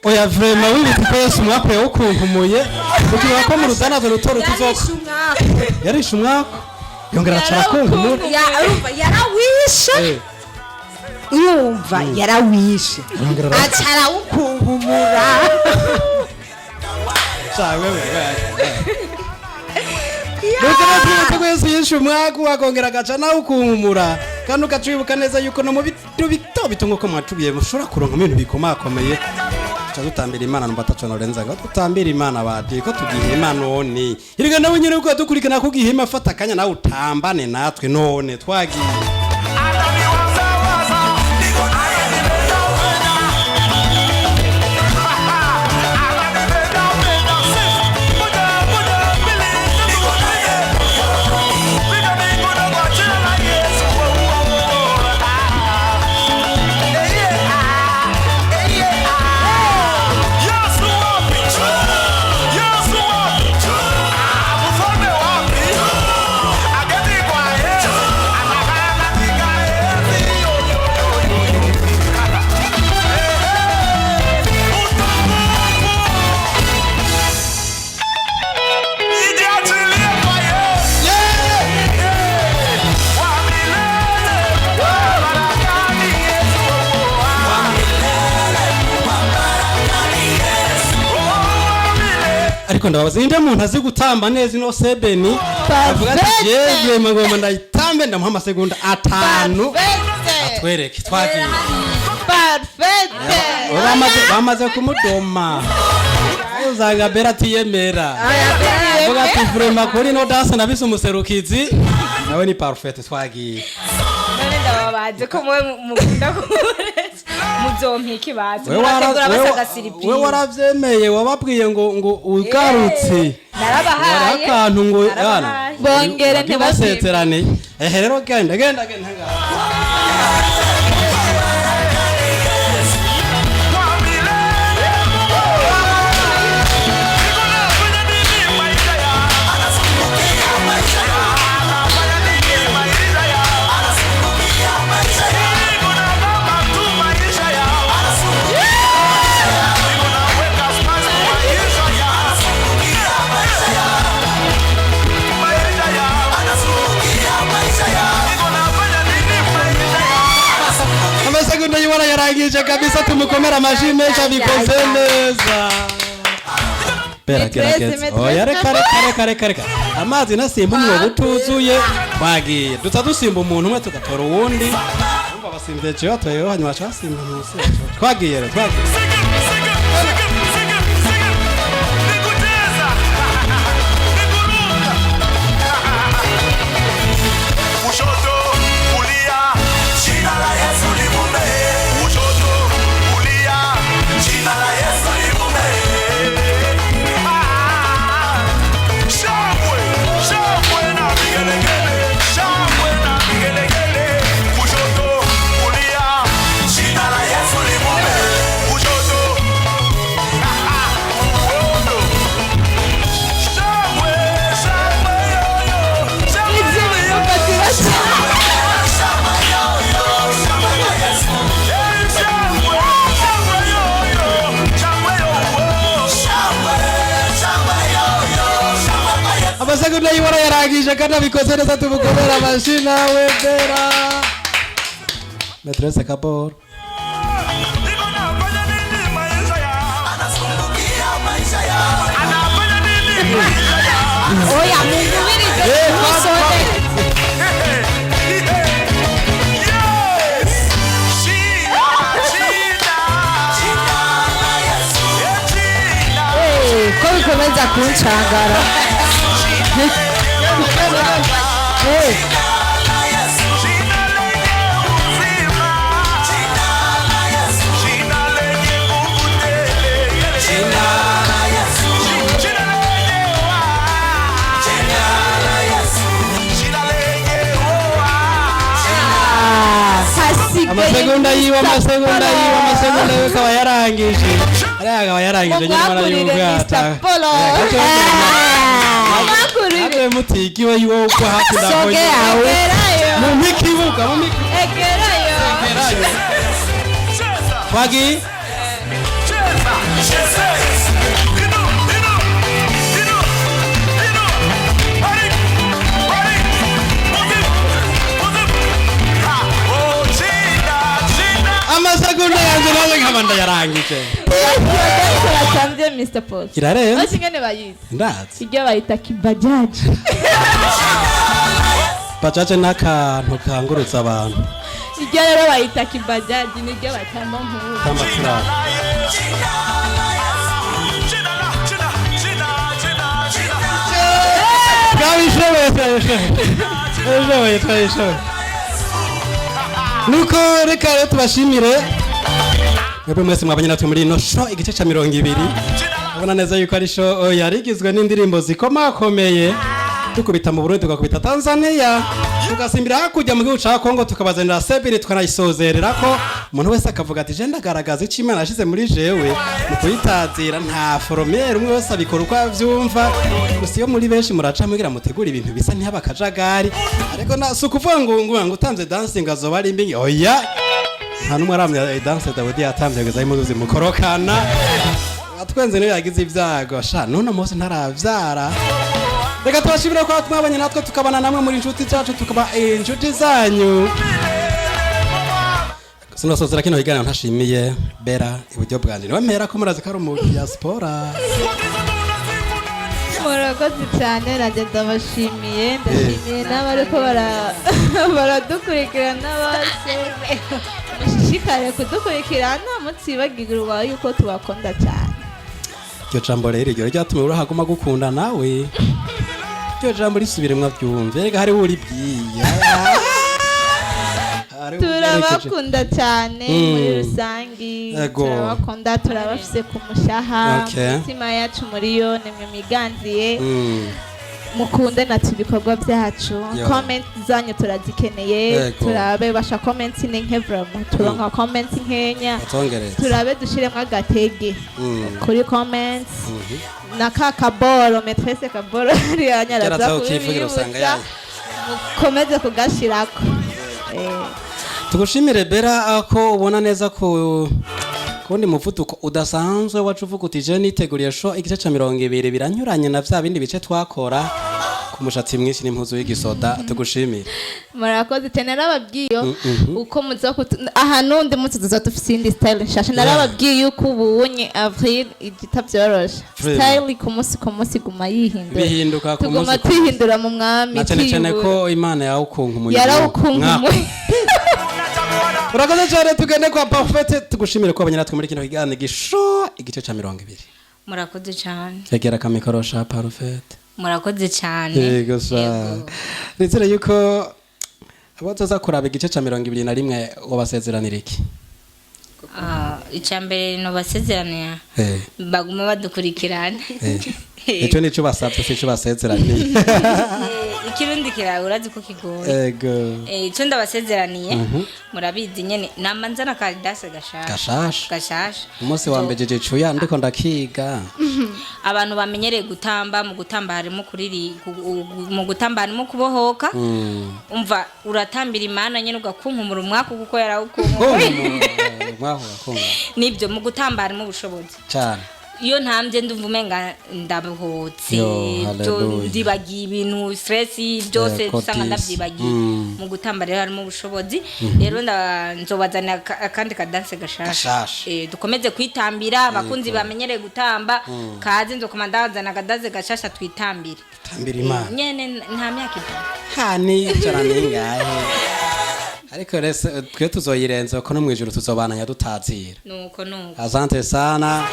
oya vrema wibiti ko Yesu umwaka yawukunkumuye kugira ko mu rudanazo rutoro tuzoka yarishe umwaka yongera carakunkumura yarawishe yumva yarawishe acarawukunkumura Nuko Yesu yishe umwaka wakongera agaca nawe ukunkumura kandi ugacibuka neza yuko no mu bintu bito bito nkuko mwacubiye mushobora kuronka ibintu bikomakomeye tuca dutambira Imana numva ataco norenza ngo dutambira Imana badi ko tugihe Imana none irega nawe nyine uko dukurikana ko gihima afata akanya nawe utambane natwe none twagiye ariko ndabaza inde muntu azi gutamba neza ino sebeni avuga ati yewe ngoma ndayitambe ndamuha amasegonda 5 atwereke twagiye perfect bamaze kumudoma uzaga bera tiyemera avuga ati vrema kuri no dance nabise umuserukizi nawe ni perfect twagiye none ndababaze ko mwe mukunda kumureza muzompiki bazi murategura basagasiripi we waravyemeye wababwiye ngo ugarutse narabahaye akantu ngo bongere ntibaseterane rero genda amasegonda yiwara yarangije kabisa tumukomera amashi menshi abikoze neza bera gerageza oya reka amazi nasimba umwo butuzuye twagiye duta dusimba umuntu umwe tugatora uwundi umva basimbiye cyo batoyeho hanyuma basimba musi twagiye amasegonda yiwara yarangije kandi abikoze neza tumukomera amashi nawe bera Maîtresse Kabor oya mungubirize musone ko bikomeza kuncangara amasegonda yiwe akaba yarangije nyine barayumvata ate mutigiwe yiwe uko hafi ndakoye mu mikibuka egerayo twagi amasegonda yanjye nawe nkabanda yarangije batambye Mr. Paul irarenze basi ngene bayizi ndazi iryo bayita kibajaji bajaje n'akantu kangurutsa abantu iryo rero bayita kibajaji niryo batamba nkuru k'amafaranga twabishoboye nuko reka rero tubashimire mwebwe mwese mwabanye natwe muri ino sho igice ca 200 abona neza yuko ari sho yarigizwe n'indirimbo zikomakomeye tukubita mu Burundi tukakubita Tanzania tugasimbira hakujya mu gihugu ca Kongo tukabazanira sebiri twanayisozerera ko umuntu wese akavuga ati je ndagaragaza iki Imana yashize muri jewe mu kuyitazira nta foromere umwe wese abikora uko avyumva gusa iyo muri benshi muraca mugira mutegura ibintu bisa ntihaba kajagari ariko sukuvuga ngo utanze dancing azoba ari mbi oya nta numwe aramya dance Dawidi yatamvye kugeza imuzi mukorokana atwenze niyo yagize ibyago sha none mose ntaravyara reka tubashimire ko twabanye natwe tukabana namwe muri inshuti zacu tukaba inshuti zanyu sinasozera kino higana ntashimiye Bera iburyo bwanje niwe mpera ko murazi karo mu diaspora murakoze cyane rage ndabashimiye n'abariko baradukurikirana bose mushishikare kudukurikirana mutsibagirwa yuko tubakunda cyane iryo jambo rero iryo ryatumye urahaguma gukunda nawe iryo jambo risubiremwa byumve rega hari uri bwiya turabakunda cyane muri rusangi turabakunda turabafise ku mushaha imitima yacu muri yo nimwe miganziye mukunde natwe ibikorwa byacu comment zanyu turazikeneye turabe basha comment ni nk'evramo turonka comment nkenya turabe dushiremo agatege kuri comments na kakaboro metrese kaboro yanyaraza kubivuga mukomeze kugashirako tugushimire Bera ko ubona neza ko kundi muvuduko udasanzwe wacu uvuga uti je niteguriye sho igice ca 200 biranyuranye na vya bindi bice twakora ku mushatsi mwinshi n'impuzu y'igisoda tugushimire murakoze tena narababwiyo uko muzo aha nundi mutse tuzatufise indi style nshasha narababwiye uko ubunye avril igitavyorosha style ku munsi guma yihindura bihinduka ku munsi tuguma twihindura mu mwami cyane ko Imana yawukunka umuyiro yarawukunka urakoze cyane tugende kwa Parfait tugushimire ko abanye natwe muri kino kiganiro gisho igice ca 200 murakoze cyane yegera kamikoro sha Parfait murakoze cyane yego sa nizere yuko abazoza kuraba igice ca 21 wabasezeranira iki icyambere no basezeranira baguma badukurikirana icyo nico basabye cyo basezeraniye ikirundi kira urazi ko kigoye yego icyo ndabasezeraniye murabizi nyene namanzana ka dase gashasha umunsi wa mbejeje cuya ndiko ndakiga abantu bamenyereye gutamba mu gutamba harimo mu gutamba harimo kubohoka umva uratambira Imana nyene ugakunkumura umwaka kuko yarawukunkumura nibyo mu gutamba harimo ubushobozi cyane iyo ntambye ndumva umenga ndabohotse ndibagiye ibintu stress byose usanga ndabyibagiye mu gutamba rero harimo ubushobozi rero nzobazana akandi ka dance gashasha dukomeze kwitambira abakunzi bamenyereye gutamba kazi nzokomandazana akadaze gashasha twitambire Imana nyene nta myaka ibyo hani cyane ngahe ariko rese twe tuzoyirenza ko no mwijuru tuzobananya dutazira nuko asante sana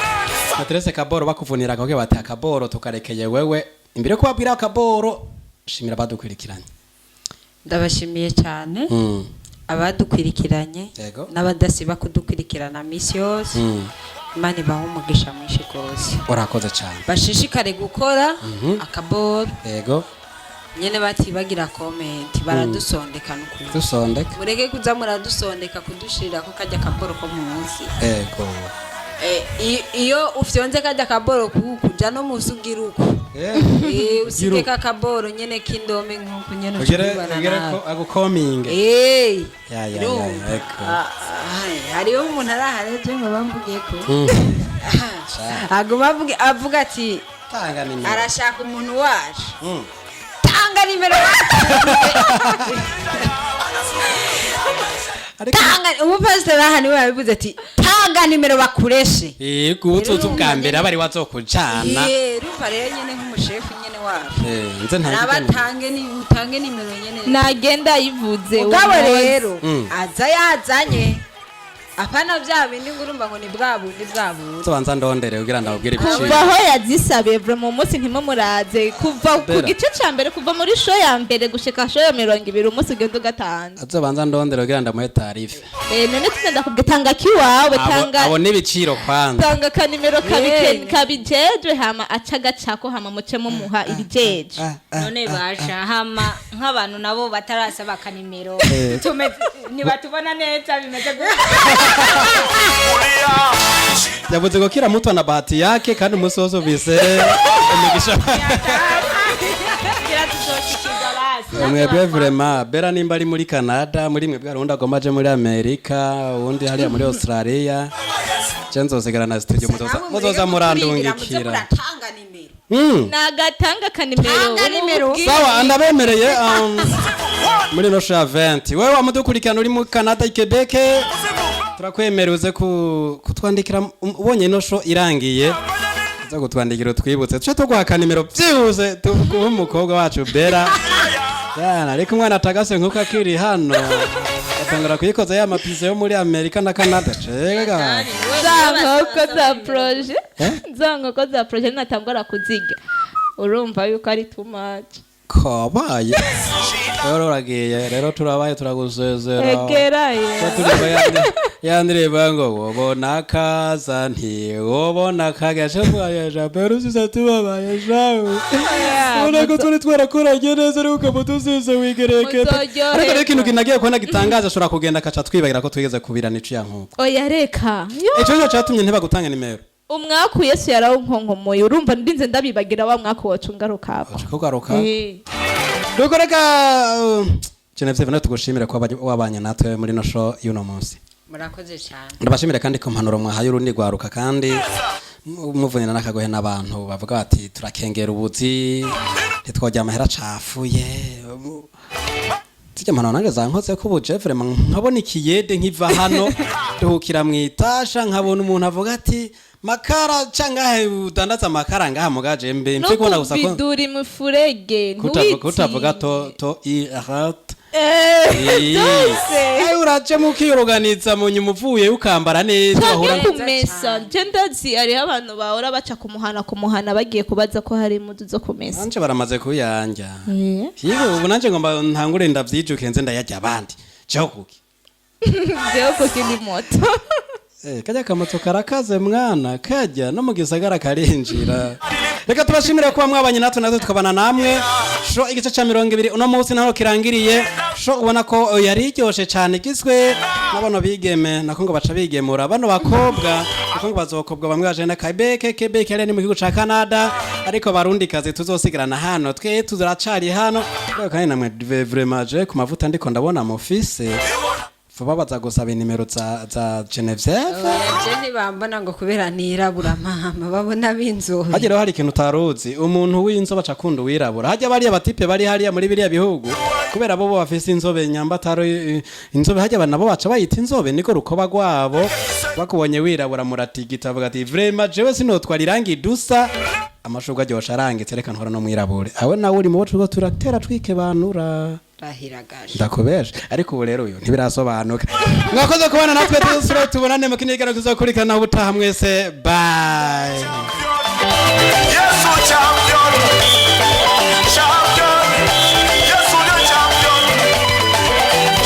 Patrice Kaboro bakuvunira ko bati akaboro tukarekeye wewe imbere ko babwira akaboro shimira badukurikiranye ndabashimiye cyane abadukurikiranye n'abadasiba kudukurikirana misi yose Imana ibahe umugisha mwinshi rwose urakoze cyane bashishikare gukora akaboro yego nyene batibagira comment baradusondeka n'ukuri dusondeka mureke kuza muradusondeka kudushirira ko kajya akaboro ko munsi yego iyo ufyonze kajya kaboro kuja no musugira uko usige kakaboro nyene k'indome nk'uko nyene ugere ko agukominge hariho umuntu arahareje ngo bamvuge ko aguma avuga ati arashaka umuntu waje tanga nimero umupasiteri aha niwe yabivuze ati tanga nimero bakureshe kubutuzi ubwa mbere abari wazokujana ruva rero nyene nk'umushefu nyene wacu utange nimero nyene nagenda yivuze ubwabo rero aza yazanye apana vya bindi ngurumva ngo ni bwabundi tubanza ndondere kugira ndabwire ibiciro kuva aho yazisabiye mu munsi ntimumuraze kuva ku gice ca mbere kuva muri show ya mbere gushika show ya 20 umunsi ugenda ugatanze tubanza ndondere kugira ndamuhe tarife none tugenda kubwitanga kiwawe tanga abo n'ibiciro kwanza tanga kanimero kabijejwe hama aca gacako hama muce mumuha ibijeje none basha hama nk'abantu nabo batarasaba kanimero nibatubona neza bimeze yavuze ko kila mtu ana bahati yake kandi umunsi wose uvise imigisha mwebwe vraiment bera nimba ari muri Canada muri mwebwe arunda agomaje muri Amerika undi hariya muri Australia cenzosigara na studio muzoza murandungikira nagatanga kanimero sawa andabemereye muri no sha 20 wewe wamudukurikirana uri mu Canada Quebec turakwemereze kutwandikira ubonye ino sho irangiye uza kutwandikira twibutse tuce tuguha nimero byihuse tuvuga umukobwa wacu Bera ariko umwana atagase nkuko akiri hano atangara kuyikoza ya mapize yo muri Amerika na Canada cega zango za projet natangora kuziga urumva yuko ari too much kabaye rero ragiye rero turabaye turagusezera egeraye yandireba ngo wobona kaza nti wobona kagashe bwaje perusiza tubabaye jawe ureko turi twarakoranye neza ariko kamutuzize wigerekete ariko ikintu kinagiye kubona gitangaje ashobora kugenda akaca twibagira ko twigeze kubirana ici ya nkuko oya reka ico cyatumye ntiba gutanga nimero umwaku Yesu yarawunkonkomoye urumva ndinze ndabibagira wa mwaku wacu ngarukapo kugaruka duko reka Genevieve na tugushimira ko wabanye natwe muri no show y'uno munsi murakoze cyane ndabashimira kandi ko mpanuro mwahaye urundi gwaruka kandi muvunina nakagohe n'abantu bavuga bati turakengera ubuzi ntitwojya amahera cafuye tujya mpanuro nange zankoze ko ubuje vraiment nkabona ikiyede nkiva hano duhukira mwitasha nkabona umuntu avuga ati makara cangahe udandaza makara ngaha mugaje mbe mfike kubona gusa ko biduri mufurege kutavuga to irat uraje mukiyoganiza mu nyumuvuye ukambara neza bahura kumesa jendazi ari abantu bahora baca kumuhana bagiye kubaza ko hari impuzu zo kumesa anje baramaze kuyanja yibo ubu nanje ngomba ntangure ndavyijuke nze ndayajya abandi cyo kuki ni moto kajya kamoto karakaze mwana kajya no mu gisagara karinjira reka tubashimire kuba mwabanye natwe tukabana namwe sho igice ca 20 uno munsi naho kirangiriye sho ubona ko yari iryoshe cyane giswe n'abano bigeme nako ngo baca bigemura bano bakobwa nako ngo bazokobwa bamwe baje na Quebec yari ni mu gihugu ca Canada ariko barundi kazi tuzosigarana hano twe tuzaracari hano kandi namwe vraiment je ku mavuta ndiko ndabona mufise vuba baza gusaba nimero za Genevieve je bambona ngo kubera nirabura mama babona binzobe hagera hari ikintu taruzi umuntu w'inzobe acakunda wirabura hajya bari abatipe bari hariya muri biriya bihugu kubera bo bafise inzobe nyambataro inzobe hajya bana bo baca bayita inzobe niko rukoba gwabo bakubonye wirabura muratigita bavuga ati vraiment jewe sinotwara irangi dusa amashugwa aryosha arangitse reka ntwara no mwirabure awe nawe uri mu bo turatera twike banura ndakubeje ariko ubu rero uyu ntibirasobanuka mwakoze kubana natwe tubonane mu kindi kiganiro kizokurikirana ubutaha mwese bye Yesu champion champion Yesu the champion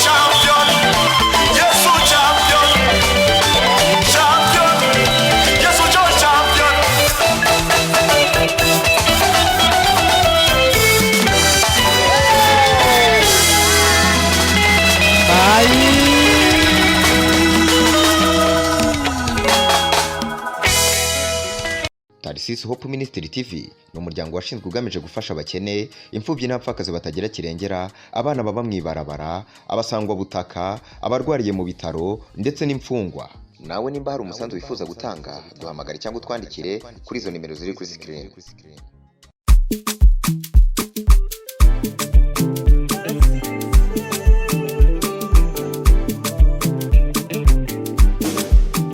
champion Yesu champion champion Yesu champion Narcisse Hope Ministry TV ni umuryango washinzwe ugamije gufasha abakene, imfubyi n'abapfakazi batagira kirengera, abana baba mwibarabara, abasangwa butaka, abarwariye mu bitaro ndetse n'imfungwa. Nawe nimba hari umusanzu wifuza gutanga, duhamagare cyangwa utwandikire kuri izo nimero ziri kuri screen.